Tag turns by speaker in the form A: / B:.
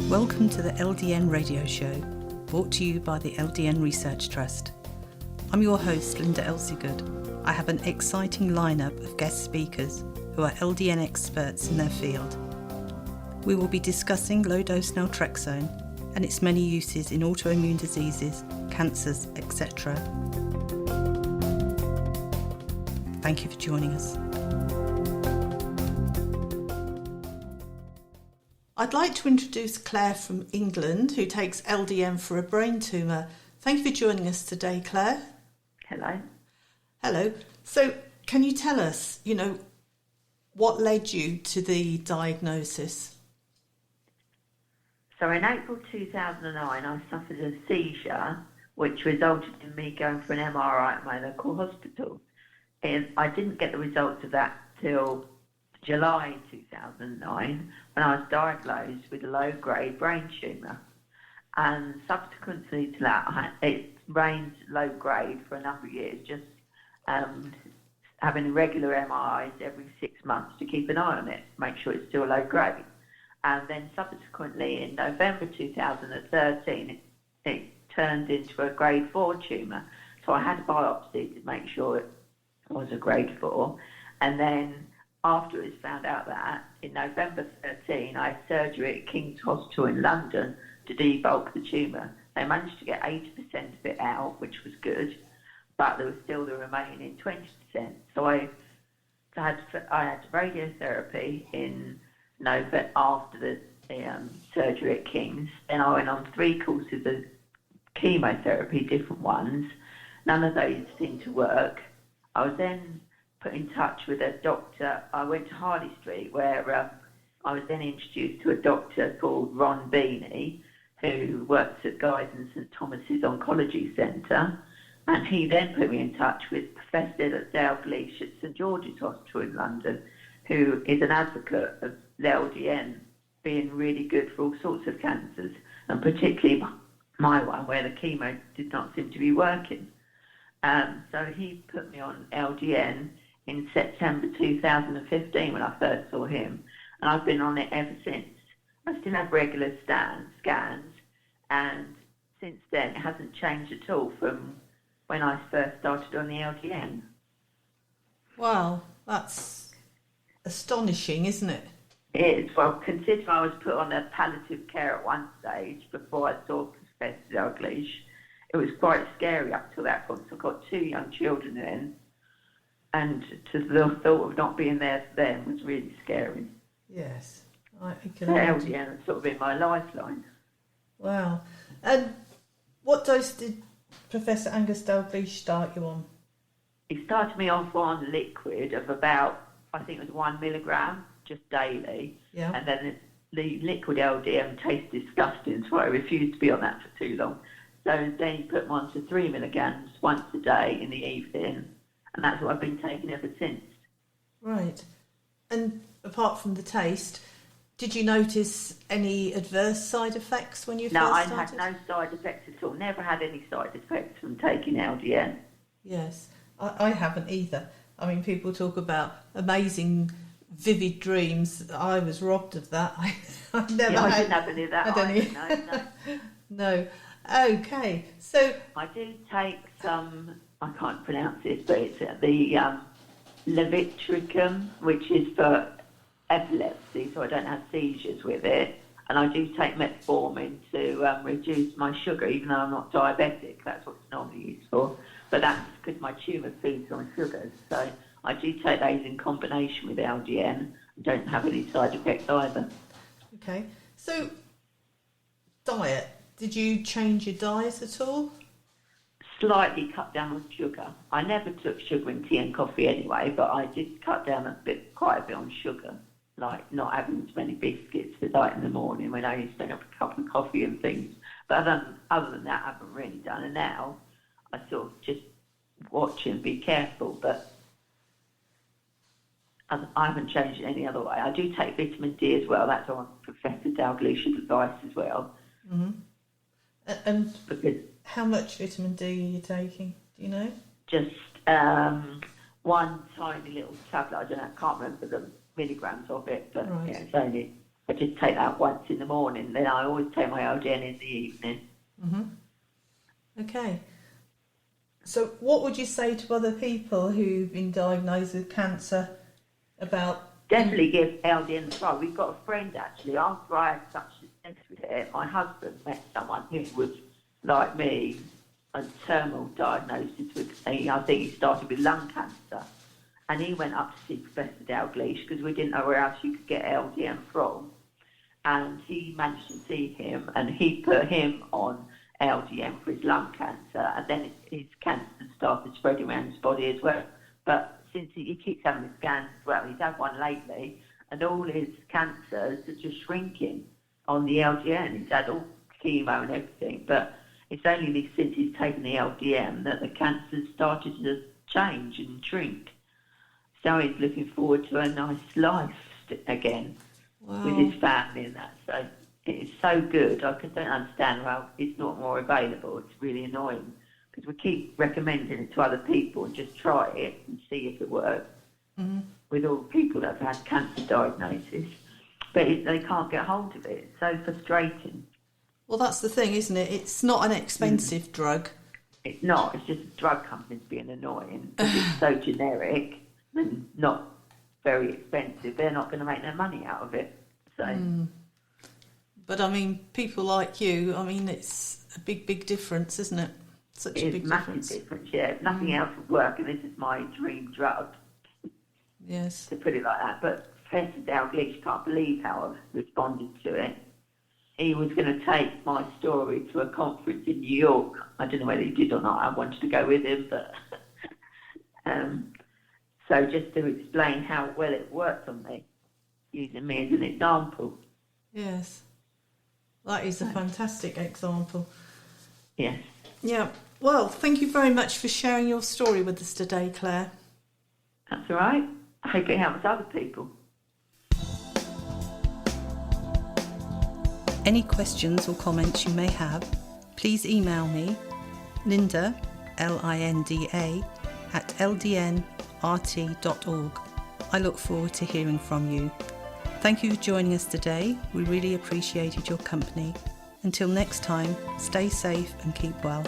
A: Welcome to the LDN Radio Show, brought to you by the LDN Research Trust. I'm your host, Linda Elsiegood. I have an exciting lineup of guest speakers who are LDN experts in their field. We will be discussing low dose naltrexone and its many uses in autoimmune diseases, cancers, etc. Thank you for joining us. I'd like to introduce Claire from England, who takes LDN for a brain tumour. Thank you for joining us today, Claire.
B: Hello.
A: Hello. So, can you tell us, what led you to the diagnosis?
B: So in April 2009, I suffered a seizure, which resulted in me going for an MRI at my local hospital. And I didn't get the results of that till July 2009, when I was diagnosed with a low-grade brain tumour. And subsequently to that, it remained low-grade for a number of years, just having regular MRIs every 6 months to keep an eye on it, make sure it's still low-grade. And then subsequently in November 2013, it turned into a grade 4 tumour. So I had a biopsy to make sure it was a grade 4. And then after it was found out that, in November 13, I had surgery at King's Hospital in London to debulk the tumour. They managed to get 80% of it out, which was good, but there was still the remaining 20%. So I had radiotherapy in November after the surgery at King's. Then I went on 3 courses of chemotherapy, different ones. None of those seemed to work. I was then put in touch with a doctor. I went to Harley Street, where I was then introduced to a doctor called Ron Beanie, who works at Guy's and St Thomas's Oncology Centre, and he then put me in touch with Professor Dalgleish at St George's Hospital in London, who is an advocate of the LDN being really good for all sorts of cancers, and particularly my one, where the chemo did not seem to be working. So he put me on LDN in September 2015 when I first saw him, and I've been on it ever since. I still have regular scans, and since then it hasn't changed at all from when I first started on the LDN.
A: Wow, that's astonishing, isn't it?
B: It is. Well, considering I was put on a palliative care at one stage before I saw Professor Dalgleish, it was quite scary up till that point. So I've got 2 young children then, and the thought of not being there for them was really scary.
A: Yes, I can
B: The
A: imagine.
B: LDN has sort of been my lifeline.
A: Wow. And what dose did Professor Angus Dalgleish start you on?
B: He started me off on liquid of about, I think it was 1 milligram, just daily.
A: Yeah.
B: And then the liquid LDN tastes disgusting, so I refused to be on that for too long. So then he put me on to 3 milligrams once a day in the evening, and that's what I've been taking ever since.
A: Right. And apart from the taste, did you notice any adverse side effects when you
B: No, I
A: first started?
B: had no side effects at all. Never had any side effects from taking LDN.
A: Yes, I haven't either. I mean, people talk about amazing, vivid dreams. I was robbed of that. I never
B: I
A: had.
B: didn't have any of that
A: had any.
B: either. No.
A: No. Okay, so
B: I do take some, I can't pronounce it, but it's the levitricum, which is for epilepsy, so I don't have seizures with it. And I do take metformin to reduce my sugar, even though I'm not diabetic. That's what it's normally used for. But that's because my tumour feeds on sugars. So I do take those in combination with LDN. I don't have any side effects either.
A: okay, so diet. Did you change your diet at all?
B: Slightly cut down on sugar. I never took sugar in tea and coffee anyway, but I did cut down quite a bit on sugar, like not having as many biscuits for night in the morning when I used to have a cup of coffee and things. But other than that, I haven't really done. And now I sort of just watch and be careful, but I haven't changed it any other way. I do take vitamin D as well. That's on Professor Dalglish's advice as well.
A: Mm-hmm. And
B: Because
A: how much vitamin D are you taking? Do you know?
B: just one tiny little tablet. I can't remember the milligrams of it, but
A: Right.
B: yeah, it's only I just take that once in the morning. Then I always take my LDN in the evening.
A: Okay. So what would you say to other people who've been diagnosed with cancer about...
B: Definitely give LDN a try. We've got a friend, actually, after I had such success with it, my husband met someone who was like me, a terminal diagnosis with, I think he started with lung cancer. And he went up to see Professor Dalgleish because we didn't know where else you could get LDN from. And he managed to see him, and he put him on LDN for his lung cancer, and then his cancer started spreading around his body as well. But since he keeps having the scans as well, he's had one lately, and all his cancers are just shrinking on the LDN. He's had all chemo and everything, but it's only since he's taken the LDN that the cancers started to change and shrink. So he's looking forward to a nice life again.
A: Wow.
B: With his family and that. So it's so good. I don't understand why it's not more available. It's really annoying because we keep recommending it to other people and just try it and see if it works with all the people that have had cancer diagnosis. But they can't get hold of it. It's so frustrating.
A: Well, that's the thing, isn't it? It's not an expensive drug.
B: It's not. It's just drug companies being annoying because it's so generic and not very expensive. They're not going to make their money out of it. So.
A: But I mean, people like you, I mean, it's a big difference, isn't it? Such a big difference.
B: Yeah. If nothing else would work, and this is my dream drug.
A: Yes.
B: To put it like that. But Professor Dalgleish can't believe how I've responded to it. He was going to take my story to a conference in New York. I don't know whether he did or not. I wanted to go with him, but so just to explain how well it worked on me, using me as an example.
A: Yes. That is a fantastic example.
B: Yes.
A: Yeah. Well, thank you very much for sharing your story with us today, Claire.
B: That's all right. I hope it helps other people.
A: Any questions or comments you may have, please email me, Linda, Linda, at ldnrt.org. I look forward to hearing from you. Thank you for joining us today. We really appreciated your company. Until next time, stay safe and keep well.